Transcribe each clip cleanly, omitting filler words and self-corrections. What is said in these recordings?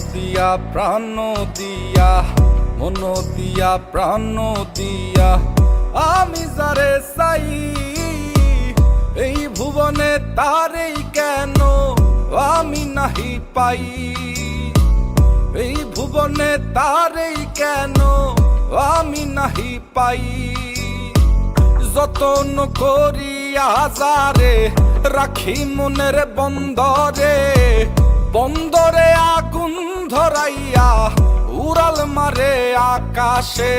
দিয়া প্রাণ দিয়া মন দিয়া প্রাণ দিয়া আমি যারে চাই এই ভুবনে তারেই কেন আমি নাহি পাই এই ভুবনে তারেই কেন আমি নাহি পাই যতন করিয়া যারে রাখি মনের বন্দরে বন্দরে আগুন ধরাইয়া উড়াল মারে আকাশে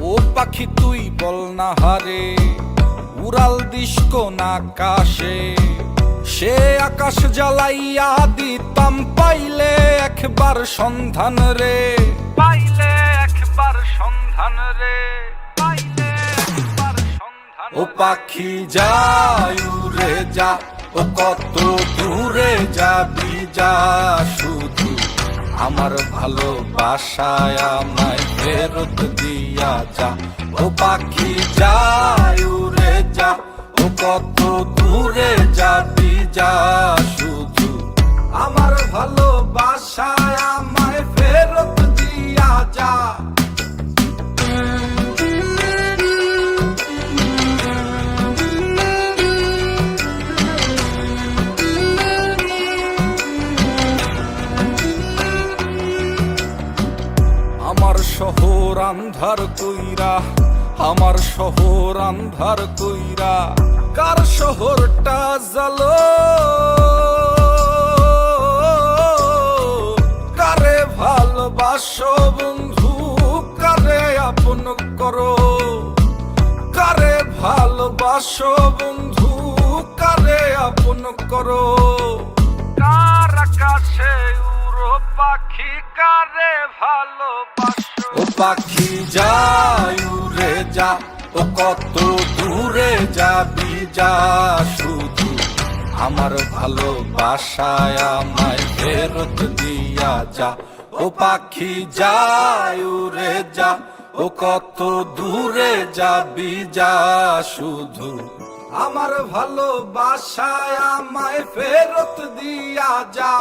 ও পাখি তুই বল না হারে উড়াল দিস কোন আকাশে সে আকাশ জ্বালাইয়া দিতাম পাইলে একবার সন্ধান রে পাইলে একবার সন্ধান রে পাইলে একবার সন্ধান ও পাখি যাই উড়ে যা ও কত দূরে যাবি যা শুধু আমার ভালোবাসায় আমায় ফেরত দিয়া যা ও পাখি যাই উড়ে যা ও কত দূরে যাবি যা শুধু আমার ভালোবাসায় আমায় ফেরত দিয়া যা আমার শহর আন্ধার কইরা আমার শহর আন্ধার কইরা কার শহরটা জ্বালো কারে ভালোবাসো বন্ধু কারে আপন করো কারে ভালোবাসো বন্ধু কারে আপন করো কার আকাশে উড়ো পাখি কারে ভালোবাসো ও পাখি যাই উড়ে যা ও কত দূরে যাবি যা শুধু আমার ভালোবাসায় আমায় ফেরত দিয়া যা ও পাখি যাই উড়ে যা ও কত দূরে যাবি যা শুধু আমার ভালোবাসায় আমায় ফেরত দিয়া যা।